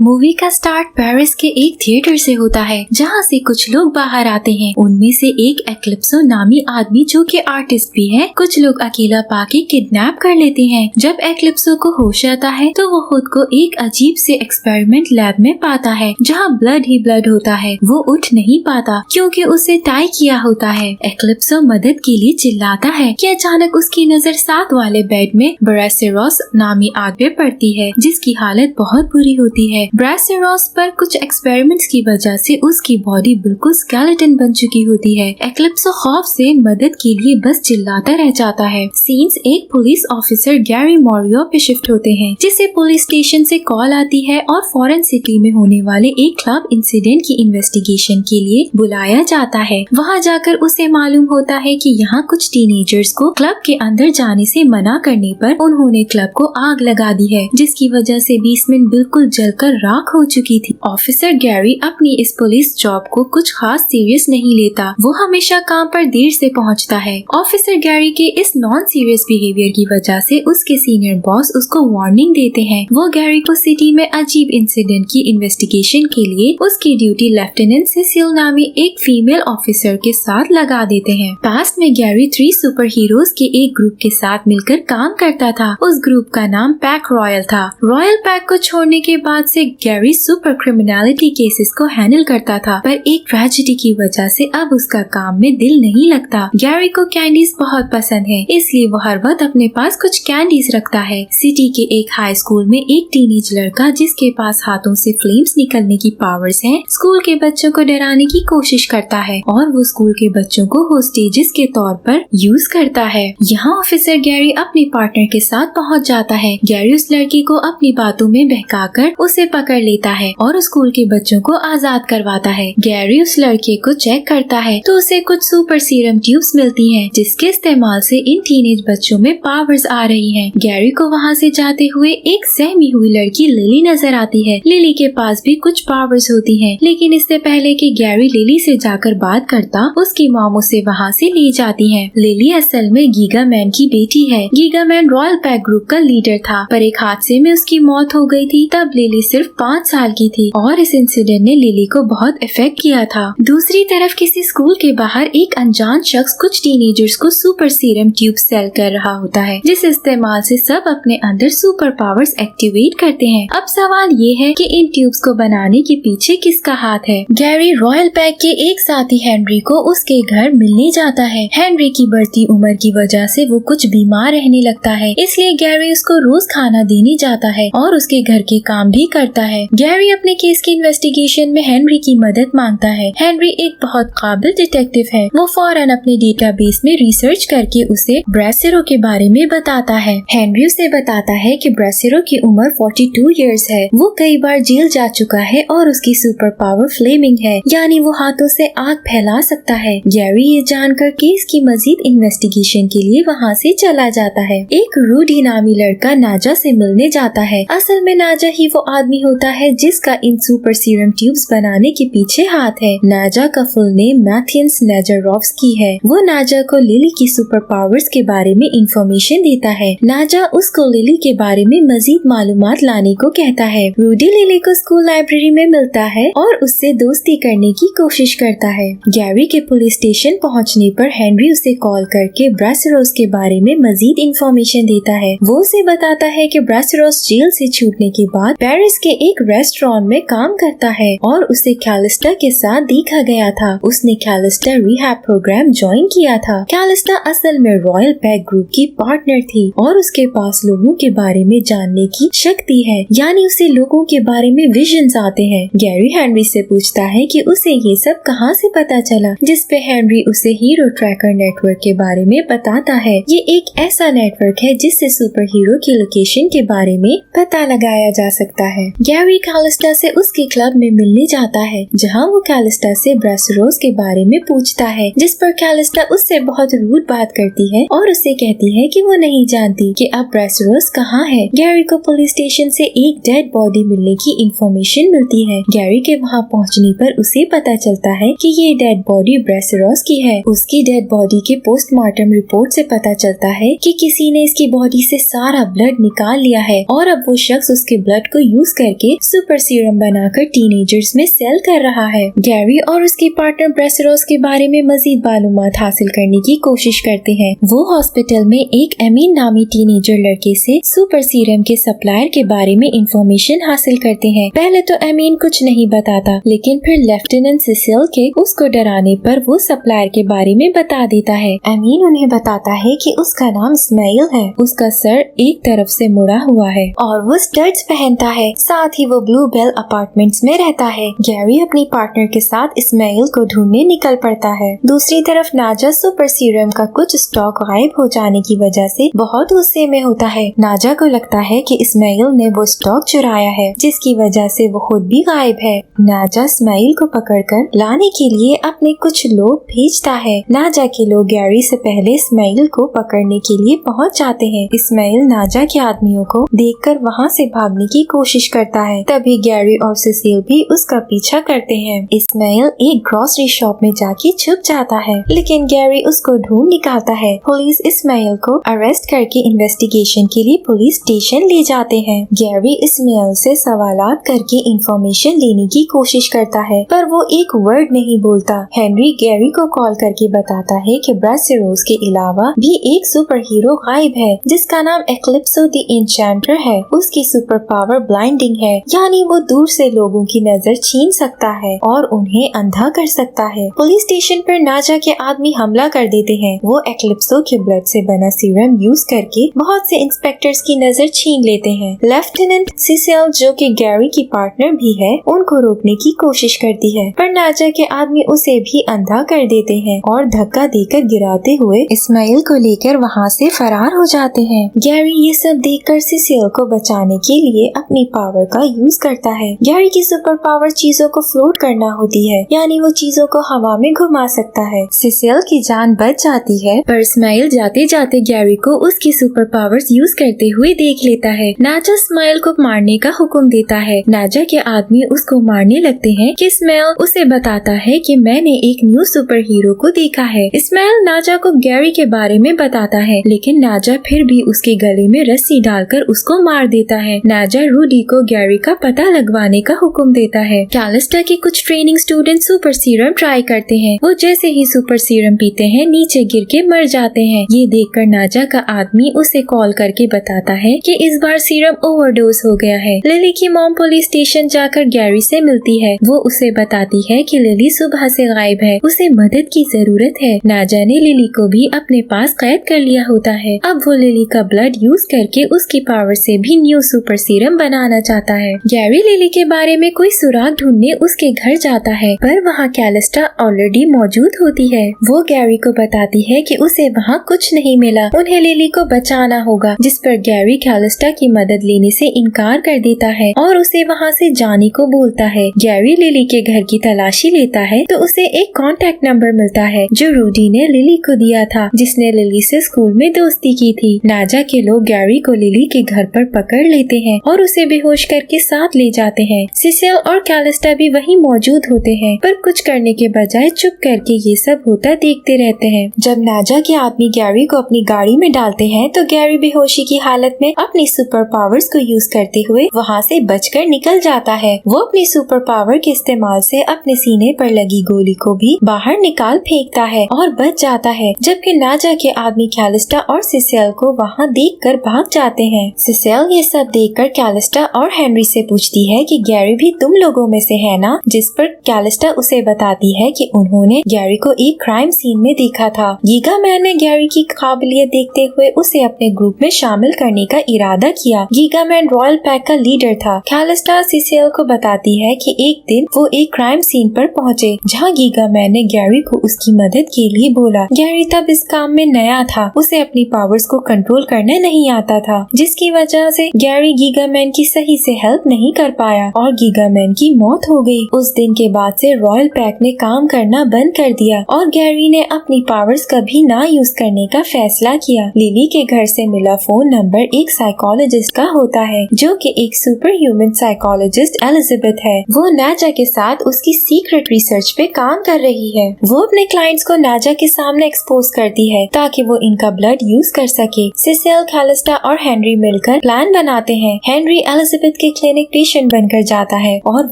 Movie का start Paris के एक थिएटर से होता है जहाँ से कुछ लोग बाहर आते हैं। उनमें से एक एक्लिप्सो नामी आदमी जो कि आर्टिस्ट भी है, कुछ लोग अकेला पाके किडनैप कर लेते हैं। जब एक्लिप्सो को होश आता है तो वो खुद को एक अजीब से एक्सपेरिमेंट लैब में पाता है जहाँ ब्लड ही ब्लड होता है। वो उठ नहीं पाता क्योंकि उसे टाई किया होता है। एक्लिप्सो मदद के लिए चिल्लाता है कि अचानक उसकी नजर साथ वाले बेड में ब्रासेरोस नामी आदमी पड़ती है जिसकी हालत बहुत बुरी होती है। ब्रासेरोस पर कुछ एक्सपेरिमेंट्स की वजह से उसकी बॉडी बिल्कुल स्केलेटन बन चुकी होती है। एक्लिप्सो खौफ से मदद के लिए बस चिल्लाता रह जाता है। सीन्स एक पुलिस ऑफिसर गैरी मोरियो पे शिफ्ट होते हैं जिसे पुलिस स्टेशन से कॉल आती है और फॉरेन सिटी में होने वाले एक क्लब इंसिडेंट की इन्वेस्टिगेशन के लिए बुलाया जाता है। वहाँ जाकर उसे मालूम होता है कि यहाँ कुछ टीनेजर्स को क्लब के अंदर जाने से मना करने पर उन्होंने क्लब को आग लगा दी है जिसकी वजह से बेसमेंट बिल्कुल जलकर राख हो चुकी थी। ऑफिसर गैरी अपनी इस पुलिस जॉब को कुछ खास सीरियस नहीं लेता। वो हमेशा काम पर देर से पहुंचता है। ऑफिसर गैरी के इस नॉन सीरियस बिहेवियर की वजह से उसके सीनियर बॉस उसको वार्निंग देते हैं। वो गैरी को सिटी में अजीब इंसिडेंट की इन्वेस्टिगेशन के लिए उसकी ड्यूटी लेफ्टिनेंट सेसिल नामी एक फीमेल ऑफिसर के साथ लगा देते हैं। पास्ट में गैरी 3 सुपर हीरोज के एक ग्रुप के साथ मिलकर काम करता था। उस ग्रुप का नाम पैक रॉयल था। रॉयल पैक को छोड़ने के बाद से गैरी सुपर क्रिमिनलिटी केसेस को हैंडल करता था, पर एक ट्रेजेडी की वजह से अब उसका काम में दिल नहीं लगता। गैरी को कैंडीज बहुत पसंद है, इसलिए वो हर वक्त अपने पास कुछ कैंडीज रखता है। सिटी के एक हाई स्कूल में एक टीनेज लड़का जिसके पास हाथों से फ्लेम्स निकलने की पावर्स हैं, स्कूल के बच्चों को डराने की कोशिश करता है और वो स्कूल के बच्चों को होस्टेजेस के तौर पर यूज करता है। यहाँ ऑफिसर गैरी अपने पार्टनर के साथ पहुँच जाता है। गैरी उस लड़की को अपनी बातों में बहकाकर उसे पकड़ लेता है और स्कूल के बच्चों को आजाद करवाता है। गैरी उस लड़के को चेक करता है तो उसे कुछ सुपर सीरम ट्यूब्स मिलती हैं जिसके इस्तेमाल से इन टीनेज बच्चों में पावर्स आ रही हैं। गैरी को वहाँ से जाते हुए एक सहमी हुई लड़की लिली नजर आती है। लिली के पास भी कुछ पावर्स होती हैं, लेकिन इससे पहले कि गैरी लिली से जाकर बात करता, उसकी मॉम उसे वहाँ से ले जाती है। लिली असल में गीगा मैन की बेटी है। Giga man royal pack group का लीडर था, पर एक हादसे में उसकी मौत हो गई थी। तब लिली सिर्फ 5 साल की थी और इस इंसिडेंट ने लिली को बहुत इफेक्ट किया था। दूसरी तरफ किसी स्कूल के बाहर एक अनजान शख्स कुछ टीनेजर्स को सुपर सीरम ट्यूब सेल कर रहा होता है जिस इस्तेमाल से सब अपने अंदर सुपर पावर्स एक्टिवेट करते हैं। अब सवाल ये है कि इन ट्यूब्स को बनाने के पीछे किसका हाथ है। गैरी रॉयल पैक के एक साथी हेनरी को उसके घर मिलने जाता है। हेनरी की बढ़ती उम्र की वजह से वो कुछ बीमार रहने लगता है, इसलिए गैरी उसको रोज खाना देने जाता है और उसके घर के काम भी करता है। गैरी अपने केस की इन्वेस्टिगेशन में हेनरी की मदद मांगता है। हेनरी एक बहुत काबिल डिटेक्टिव है। वो फौरन अपने डेटाबेस में रिसर्च करके उसे ब्रासेरो के बारे में बताता है। हेनरी उसे बताता है कि ब्रासेरो की उम्र 42 इयर्स है। वो कई बार जेल जा चुका है और उसकी सुपर पावर फ्लेमिंग है, यानी वो हाथों से आग फैला सकता है। गैरी ये जानकर केस की मजीद इन्वेस्टिगेशन के लिए वहाँ से चला जाता है। एक रूडी नामी लड़का नाजा से मिलने जाता है। असल में नाजा ही वो आदमी होता है जिसका इन सुपर सीरम ट्यूब्स बनाने के पीछे हाथ है। नाजा का फुल नेम मैथियस नेजरोव्स्की है। वो नाजा को लिली की सुपर पावर्स के बारे में इंफॉर्मेशन देता है। नाजा उसको लिली के बारे में मजीद मालूमात लाने को कहता है। रूडी लिली को स्कूल लाइब्रेरी में मिलता है और उससे दोस्ती करने की कोशिश करता है। गैरी के पुलिस स्टेशन पहुंचने पर हेनरी उसे कॉल करके ब्रासेरोस के बारे में मजीद इंफॉर्मेशन देता है। वो उसे बताता है कि ब्रासेरोस जेल से छूटने के बाद पेरिस के एक रेस्टोरेंट में काम करता है और उसे कैलिस्टा के साथ देखा गया था। उसने कैलिस्टा रिहैब प्रोग्राम ज्वाइन किया था। कैलिस्टा असल में रॉयल पैक ग्रुप की पार्टनर थी और उसके पास लोगों के बारे में जानने की शक्ति है, यानी उसे लोगों के बारे में विजन्स आते हैं। गैरी हेनरी से पूछता है कि उसे ये सब कहां से पता चला, जिस पे हेनरी उसे हीरो ट्रैकर नेटवर्क के बारे में बताता है। ये एक ऐसा नेटवर्क है जिससे सुपर हीरो की लोकेशन के बारे में पता लगाया जा सकता है। गैरी कैलिस्टा से उसके क्लब में मिलने जाता है जहां वो कैलिस्टा से ब्रासेरोस के बारे में पूछता है, जिस पर कैलिस्टा उससे बहुत रूड बात करती है और उसे कहती है कि वो नहीं जानती कि अब ब्रासेरोस कहाँ है। गैरी को पुलिस स्टेशन से एक डेड बॉडी मिलने की इंफॉर्मेशन मिलती है। गैरी के वहाँ पहुँचने पर उसे पता चलता है कि ये डेड बॉडी ब्रासेरोस की है। उसकी डेड बॉडी के पोस्टमार्टम रिपोर्ट से पता चलता है कि किसी ने इसकी बॉडी से सारा ब्लड निकाल लिया है और अब वो शख्स उसके ब्लड को यूज कर करके सुपर सीरम बनाकर टीनेजर्स में सेल कर रहा है। गैरी और उसके पार्टनर ब्रेसरोस के बारे में मजीद मालूमात हासिल करने की कोशिश करते हैं। वो हॉस्पिटल में एक एमीन नामी टीनेजर लड़के से सुपर सीरम के सप्लायर के बारे में इंफॉर्मेशन हासिल करते हैं। पहले तो एमीन कुछ नहीं बताता, लेकिन फिर लेफ्टिनेंट सिसिल के उसको डराने पर वो सप्लायर के बारे में बता देता है। एमीन उन्हें बताता है कि उसका नाम इस्माइल है, उसका सर एक तरफ से मुड़ा हुआ है और वो स्टड्स पहनता है, साथ ही वो ब्लू बेल अपार्टमेंट्स में रहता है। गैरी अपनी पार्टनर के साथ इस्माइल को ढूंढने निकल पड़ता है। दूसरी तरफ नाजा सुपर सीरम का कुछ स्टॉक गायब हो जाने की वजह से बहुत गुस्से में होता है। नाजा को लगता है कि इस्माइल ने वो स्टॉक चुराया है, जिसकी वजह से वो खुद भी गायब है। नाजा इस्माइल को पकड़कर लाने के लिए अपने कुछ लोग भेजता है। नाजा के लोग गैरी से पहले इस्माइल को पकड़ने के लिए पहुंच जाते हैं। इस्माइल नाजा के आदमियों को देखकर वहां से भागने की कोशिश करता है। तभी गैरी और सिसिल भी उसका पीछा करते हैं। इस्माइल एक ग्रोसरी शॉप में जाके छुप जाता है, लेकिन गैरी उसको ढूंढ निकालता है। पुलिस इस्माइल को अरेस्ट करके इन्वेस्टिगेशन के लिए पुलिस स्टेशन ले जाते हैं। गैरी इस्माइल से सवालात करके इंफॉर्मेशन लेने की कोशिश करता है, पर वो एक वर्ड नहीं बोलता। हेनरी गैरी को कॉल करके बताता है कि ब्रेसरोस के अलावा भी एक सुपर हीरो गायब है, जिसका नाम एक्लिप्सो द एन्चेंटर है। उसकी सुपर पावर ब्लाइंडिंग है, यानी वो दूर से लोगों की नजर छीन सकता है और उन्हें अंधा कर सकता है। पुलिस स्टेशन पर नाजा के आदमी हमला कर देते हैं। वो एक्लिप्सो के ब्लड से बना सीरम यूज करके बहुत से इंस्पेक्टर्स की नजर छीन लेते हैं। लेफ्टिनेंट सिसिल, जो कि गैरी की पार्टनर भी है, उनको रोकने की कोशिश करती है, पर नाजा के आदमी उसे भी अंधा कर देते हैं और धक्का देकर गिराते हुए इस्माइल को लेकर वहाँ से फरार हो जाते हैं। गैरी ये सब देखकर सिसिल को बचाने के लिए अपनी पावर का यूज करता है। गैरी की सुपर पावर चीजों को फ्लोट करना होती है, यानी वो चीजों को हवा में घुमा सकता है। सिसिल की जान बच जाती है, पर इस्माइल जाते जाते गैरी को उसकी सुपर पावर्स यूज करते हुए देख लेता है। नाजा इस्माइल को मारने का हुक्म देता है। नाजा के आदमी उसको मारने लगते हैं कि इस्माइल उसे बताता है कि मैंने एक न्यू सुपर हीरो को देखा है। इस्माइल नाजा को गैरी के बारे में बताता है, लेकिन नाजा फिर भी उसके गले में रस्सी डालकर उसको मार देता है। नाजा रूडी को गैरी का पता लगवाने का हुक्म देता है। कैलिस्टा के कुछ training student super serum try करते हैं। वो जैसे ही सुपर सीरम पीते हैं नीचे गिर के मर जाते हैं। ये देखकर नाजा का आदमी उसे कॉल करके बताता है कि इस बार सीरम ओवरडोज हो गया है। लिली की मॉम पुलिस स्टेशन जाकर गैरी से मिलती है। वो उसे बताती है कि लिली सुबह से गायब है, उसे मदद की जरूरत है। नाजा ने लिली को भी अपने पास कैद कर लिया होता है। अब वो लिली का ब्लड यूज करके उसकी पावर से भी न्यू सुपर सीरम बनाना चाहता है। गैरी लिली के बारे में कोई सुराग ढूंढने उसके घर जाता है, पर वहाँ कैलिस्टा ऑलरेडी मौजूद होती है। वो गैरी को बताती है कि उसे वहाँ कुछ नहीं मिला, उन्हें लिली को बचाना होगा, जिस पर गैरी कैलिस्टा की मदद लेने से इनकार कर देता है और उसे वहाँ से जाने को बोलता है। गैरी लिली के घर की तलाशी लेता है तो उसे एक कॉन्टेक्ट नंबर मिलता है जो रूडी ने लिली को दिया था, जिसने लिली से स्कूल में दोस्ती की थी। नाजा के लोग गैरी को लिली के घर पर पकड़ लेते हैं और उसे बेहोश करके साथ ले जाते हैं। सिसिल और कैलिस्टा भी वहीं मौजूद होते हैं, पर कुछ करने के बजाय चुप करके ये सब होता देखते रहते हैं। जब नाजा के आदमी गैरी को अपनी गाड़ी में डालते हैं तो गैरी बेहोशी की हालत में अपनी सुपर पावर्स को यूज करते हुए वहाँ से बचकर निकल जाता है। वो अपनी सुपर पावर के इस्तेमाल से अपने सीने पर लगी गोली को भी बाहर निकाल फेंकता है और बच जाता है, जबकि नाजा के आदमी कैलिस्टा और सिसिल को वहाँ देखकर भाग जाते हैं। सिसिल ये सब देखकर कैलिस्टा और हेनरी से पूछती है कि गैरी भी तुम लोगों में से है ना, जिस पर कैलिस्टा उसे बताती है कि उन्होंने गैरी को एक क्राइम सीन में देखा था। गीगा मैन ने गैरी की काबिलियत देखते हुए उसे अपने ग्रुप में शामिल करने का इरादा किया। गीगा मैन रॉयल पैक का लीडर था। कैलिस्टा सिसिल को बताती है कि एक दिन वो एक क्राइम सीन पर पहुँचे, जहाँ गीगा मैन ने गैरी को उसकी मदद के लिए बोला। गैरी तब इस काम में नया था, उसे अपनी पावर्स को कंट्रोल करने नहीं आता था, जिसकी वजह से गैरी गीगा मैन की सही से हेल्प नहीं कर पाया और गीगा मैन की मौत हो गई। उस दिन के बाद से रॉयल पैक ने काम करना बंद कर दिया और गैरी ने अपनी पावर्स कभी ना यूज करने का फैसला किया। लिली के घर से मिला फोन नंबर एक साइकोलॉजिस्ट का होता है, जो कि एक सुपर ह्यूमन साइकोलॉजिस्ट एलिजाबेथ है। वो नाजा के साथ उसकी सीक्रेट रिसर्च पे काम कर रही है। वो अपने क्लाइंट्स को नाजा के सामने एक्सपोज करती है ताकि वो इनका ब्लड यूज कर सके। सिसिल, कैलिस्टा और हेनरी मिलकर प्लान बनाते हैं। हेनरी एलिजाबेथ एलिजाबेथ के क्लिनिक पेशेंट बनकर जाता है और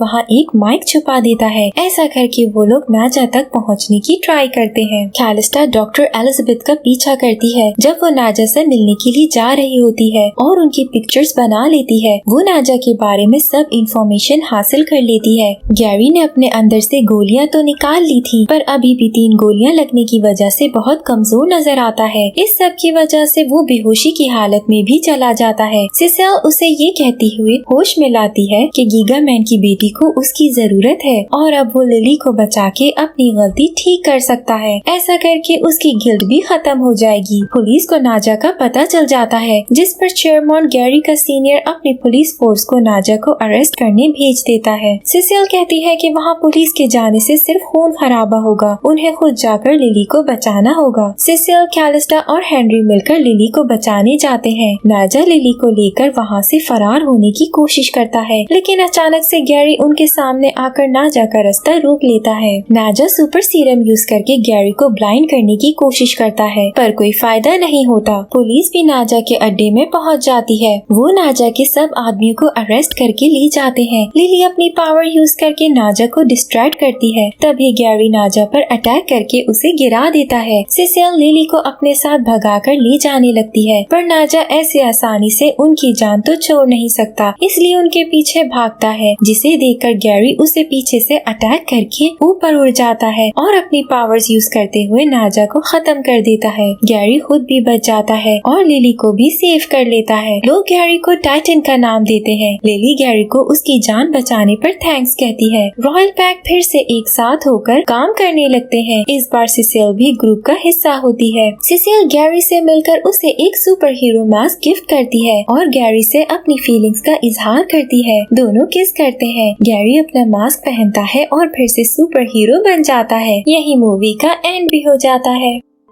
वहाँ एक माइक छुपा देता है। ऐसा करके वो लोग नाजा तक पहुँचने की ट्राई करते हैं। कैलिस्टा डॉक्टर एलिजाबेथ का पीछा करती है जब वो नाजा से मिलने के लिए जा रही होती है और उनकी पिक्चर्स बना लेती है। वो नाजा के बारे में सब इंफॉर्मेशन हासिल कर लेती है। गैरी ने अपने अंदर से गोलियां तो निकाल ली थी, पर अभी भी 3 गोलियां लगने की वजह से बहुत कमजोर नजर आता है। इस सब की वजह से वो बेहोशी की हालत में भी चला जाता है। सिसिल उसे ये कहती हुए होश में लाती है कि गीगा मैन की बेटी को उसकी जरूरत है और अब वो लिली को बचा के अपनी गलती ठीक कर सकता है। ऐसा करके उसकी गिल्ट भी खत्म हो जाएगी। पुलिस को नाजा का पता चल जाता है, जिस पर चेयरमैन गैरी का सीनियर अपनी पुलिस फोर्स को नाजा को अरेस्ट करने भेज देता है। सिसिल कहती है कि वहाँ पुलिस के जाने से सिर्फ खून खराबा होगा, उन्हें खुद जाकर लिली को बचाना होगा। सिसिल, कैलिस्टा और हेनरी मिलकर लिली को बचाने जाते हैं। नाजा लिली को लेकर वहाँ से फरार होने की कोशिश करता है, लेकिन अचानक से गैरी उनके सामने आकर नाजा का रास्ता रोक लेता है। नाजा सुपर सीरम यूज करके गैरी को ब्लाइंड करने की कोशिश करता है, पर कोई फायदा नहीं होता। पुलिस भी नाजा के अड्डे में पहुंच जाती है। वो नाजा के सब आदमियों को अरेस्ट करके ले जाते हैं। लिली अपनी पावर यूज करके नाजा को डिस्ट्रैक्ट करती है। तभी गैरी नाजा पर अटैक करके उसे गिरा देता है। सिसिल लिली को अपने साथ भगाकर ले जाने लगती है, पर नाजा ऐसे आसानी से उनकी जान तो छोड़ नहीं सकता, इसलिए उनके पीछे भागता है, जिसे देखकर गैरी उसे पीछे से अटैक करके ऊपर उड़ जाता है और अपनी पावर्स यूज करते हुए नाजा को खत्म कर देता है। गैरी खुद भी बच जाता है और लिली को भी सेव कर लेता है। लोग गैरी को टाइटन का नाम देते हैं। लिली गैरी को उसकी जान बचाने पर थैंक्स कहती है। रॉयल पैक फिर से एक साथ होकर काम करने लगते हैं। इस बार सिसिल भी ग्रुप का हिस्सा होती है। सिसिल गैरी से मिलकर उसे एक सुपर हीरो मास्क गिफ्ट करती है और गैरी से अपनी फीलिंग्स का इजहार करती है। दोनों किस करते हैं। गैरी अपना मास्क पहनता है और फिर से सुपर हीरो बन जाता है। यही मूवी का एंड भी हो जाता है।